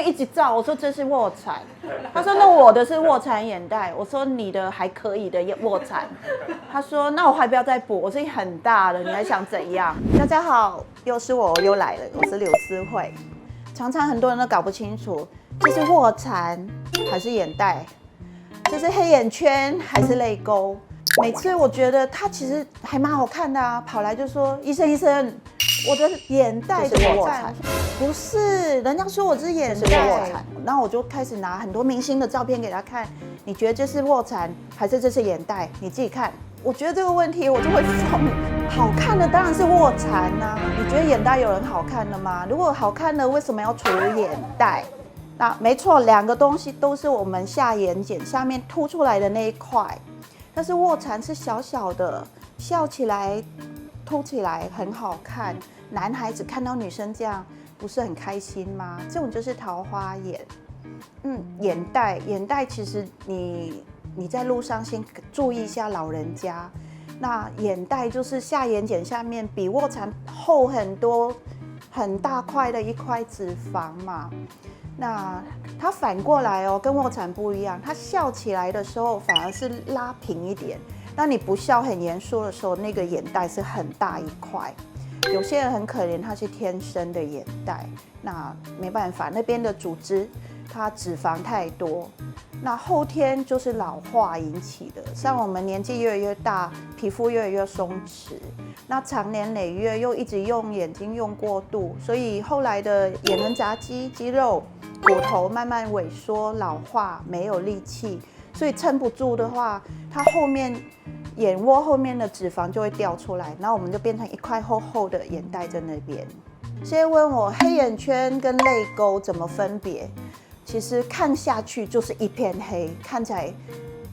一直照，我说这是卧蚕，他说那我的是卧蚕眼袋，我说你的还可以的卧蚕，他说那我还不要再补，我说很大了，你还想怎样？大家好，又是我又来了，我是刘思慧。常常很多人都搞不清楚，这是卧蚕还是眼袋，这是黑眼圈还是泪沟。每次我觉得他其实还蛮好看的啊，跑来就说医生医生，我的眼袋是卧蚕。不是，人家说我是眼袋，然后我就开始拿很多明星的照片给他看，你觉得这是卧蚕还是这是眼袋？你自己看。我觉得这个问题我就会疯，好看的当然是卧蚕啊，你觉得眼袋有人好看的吗？如果好看的，为什么要除眼袋？那没错，两个东西都是我们下眼睑下面凸出来的那一块，但是卧蚕是小小的，笑起来凸起来很好看，男孩子看到女生这样。不是很开心吗？这种就是桃花眼。眼袋其实你在路上先注意一下老人家。那眼袋就是下眼睑下面比卧蚕厚很多，很大块的一块脂肪嘛。那它反过来哦，跟卧蚕不一样，它笑起来的时候反而是拉平一点。那你不笑很严肃的时候，那个眼袋是很大一块。有些人很可怜，他是天生的眼袋，那没办法，那边的组织它脂肪太多，那后天就是老化引起的。像我们年纪越来越大，皮肤越来越松弛，那长年累月又一直用眼睛用过度，所以后来的眼轮匝肌、肌肉、骨头慢慢萎缩、老化，没有力气，所以撑不住的话，它后面。眼窝后面的脂肪就会掉出来，然后我们就变成一块厚厚的眼袋在那边。现在问我黑眼圈跟泪沟怎么分别？其实看下去就是一片黑，看起来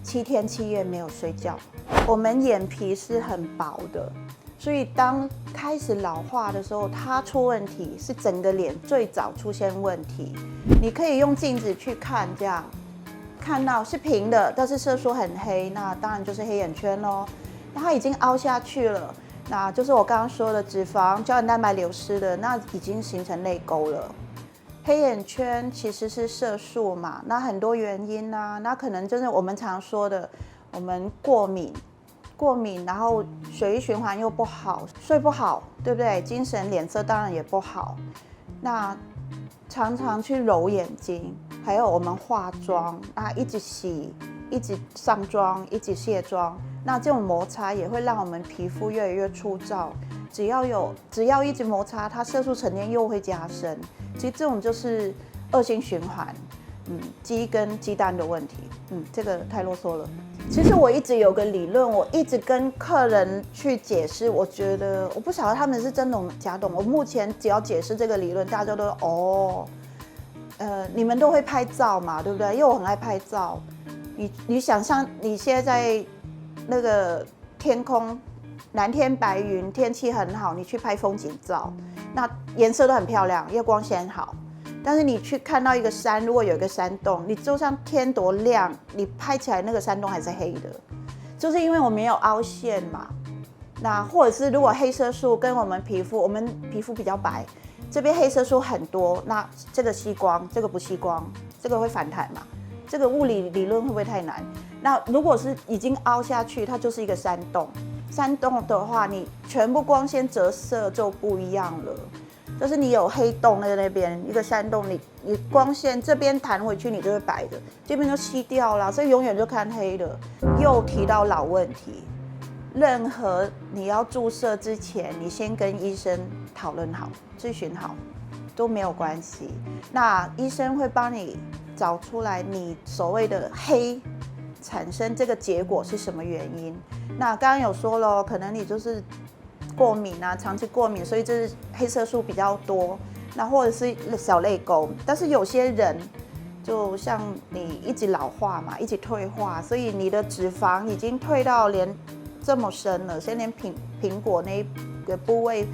7天7夜没有睡觉。我们眼皮是很薄的，所以当开始老化的时候，它出问题是整个脸最早出现问题。你可以用镜子去看，这样。看到是平的，但是色素很黑，那当然就是黑眼圈咯。那它已经凹下去了，那就是我刚刚说的脂肪、胶原蛋白流失的，那已经形成泪沟了。黑眼圈其实是色素嘛，那很多原因啊，那可能就是我们常说的，我们过敏，然后血液循环又不好，睡不好，对不对？精神、脸色当然也不好。那常常去揉眼睛，还有我们化妆啊，一直洗，一直上妆，一直卸妆，那这种摩擦也会让我们皮肤越来越粗糙。只要一直摩擦，它色素沉淀又会加深。其实这种就是恶性循环，鸡跟鸡蛋的问题。这个太啰嗦了。其实我一直有个理论，我一直跟客人去解释，我觉得我不晓得他们是真懂假懂。我目前只要解释这个理论，大家都哦，你们都会拍照嘛，对不对？因为我很爱拍照。你想象你现在那个天空蓝天白云，天气很好，你去拍风景照，那颜色都很漂亮，因为光线好。但是你去看到一个山，如果有一个山洞，你就算天多亮，你拍起来那个山洞还是黑的，就是因为我没有凹陷嘛。那或者是如果黑色素跟我们皮肤比较白，这边黑色素很多，那这个吸光，这个不吸光，这个会反弹嘛？这个物理理论会不会太难？那如果是已经凹下去，它就是一个山洞。山洞的话，你全部光线折射就不一样了。就是你有黑洞在那边一个山洞，你光线这边弹回去，你就会白的，这边就吸掉了，所以永远就看黑的。又提到老问题，任何你要注射之前，你先跟医生讨论好、咨询好，都没有关系。那医生会帮你找出来你所谓的黑产生这个结果是什么原因。那刚刚有说了，可能你就是过敏啊，长期过敏，所以这是黑色素比较多，那或者是小泪沟。但是有些人，就像你一直老化嘛，一直退化，所以你的脂肪已经退到连这么深了，现在连苹果那一个部位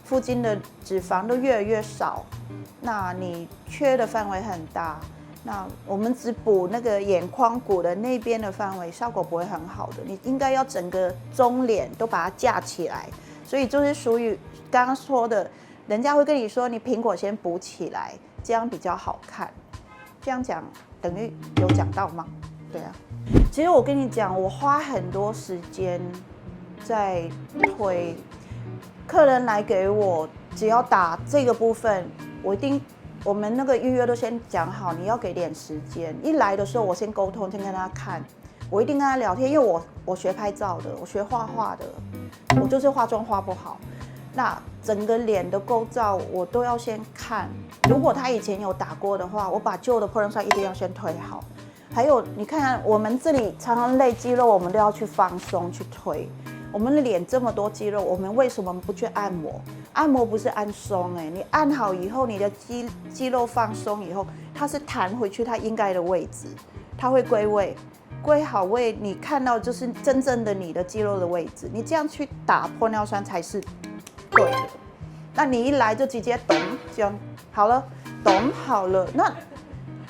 附近的脂肪都越来越少，那你缺的范围很大。那我们只补那个眼眶骨的那边的范围，效果不会很好的。你应该要整个中脸都把它架起来。所以就是属于刚刚说的，人家会跟你说，你苹果先补起来，这样比较好看。这样讲等于有讲到吗？对啊。其实我跟你讲，我花很多时间在推客人来给我，只要打这个部分，我们那个预约都先讲好，你要给点时间。一来的时候，我先沟通，先跟他看，我一定跟他聊天，因为我学拍照的，我学画画的，我就是化妆画不好。那整个脸的构造我都要先看。如果他以前有打过的话，我把旧的破绽一定要先推好。还有，你看我们这里常常累肌肉，我们都要去放松去推。我们的脸这么多肌肉，我们为什么不去按摩？按摩不是按松你按好以后，你的肌肉放松以后，它是弹回去它应该的位置，它会归位，归好位，你看到就是真正的你的肌肉的位置。你这样去打玻尿酸才是对的。那你一来就直接咚，这样好了，咚好了，那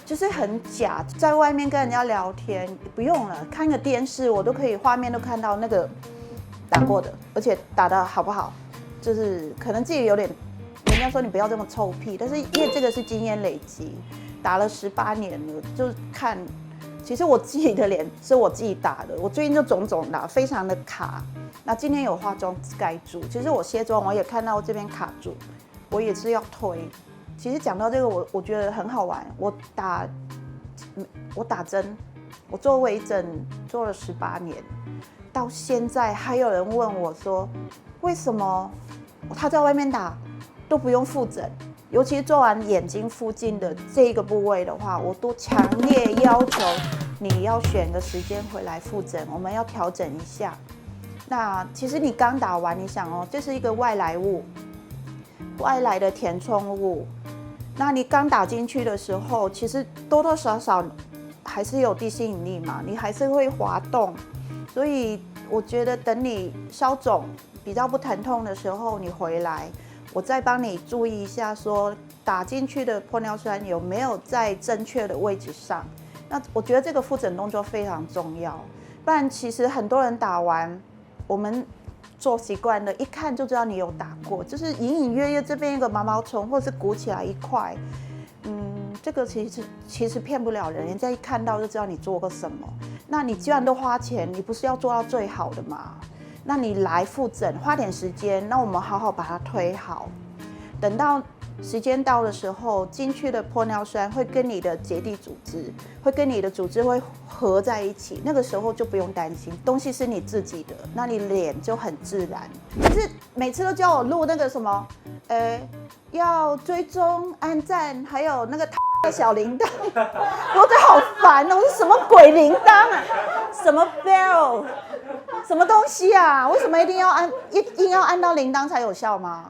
就是很假。在外面跟人家聊天不用了，看个电视我都可以画面都看到那个打过的，而且打得好不好，就是可能自己有点，人家说你不要这么臭屁，但是因为这个是经验累积，打了18年了，就看。其实我自己的脸是我自己打的，我最近就肿肿的，非常的卡。那今天有化妆盖住，其实我卸妆我也看到这边卡住，我也是要推。其实讲到这个，我觉得很好玩。我打针，我做微整做了18年，到现在还有人问我说，为什么他在外面打都不用复诊？尤其做完眼睛附近的这个部位的话，我都强烈要求你要选个时间回来复诊，我们要调整一下。那其实你刚打完，你想这是一个外来物，外来的填充物。那你刚打进去的时候，其实多多少少还是有地心引力嘛，你还是会滑动。所以我觉得等你消肿比较不疼痛的时候，你回来。我再帮你注意一下，说打进去的玻尿酸有没有在正确的位置上。那我觉得这个复诊动作非常重要，不然其实很多人打完，我们做习惯了，一看就知道你有打过，就是隐隐约约这边一个毛毛虫，或者是鼓起来一块，这个其实骗不了人，人家一看到就知道你做过什么。那你既然都花钱，你不是要做到最好的吗？那你来复诊，花点时间，那我们好好把它推好。等到时间到的时候，进去的玻尿酸会跟你的结缔组织，会跟你的组织会合在一起，那个时候就不用担心，东西是你自己的，那你脸就很自然。可是每次都叫我录那个什么，要追踪、按赞，还有那个小铃铛，我觉得好烦哦！是什么鬼铃铛啊？什么 bell？ 什么东西啊？为什么一定要按到铃铛才有效吗？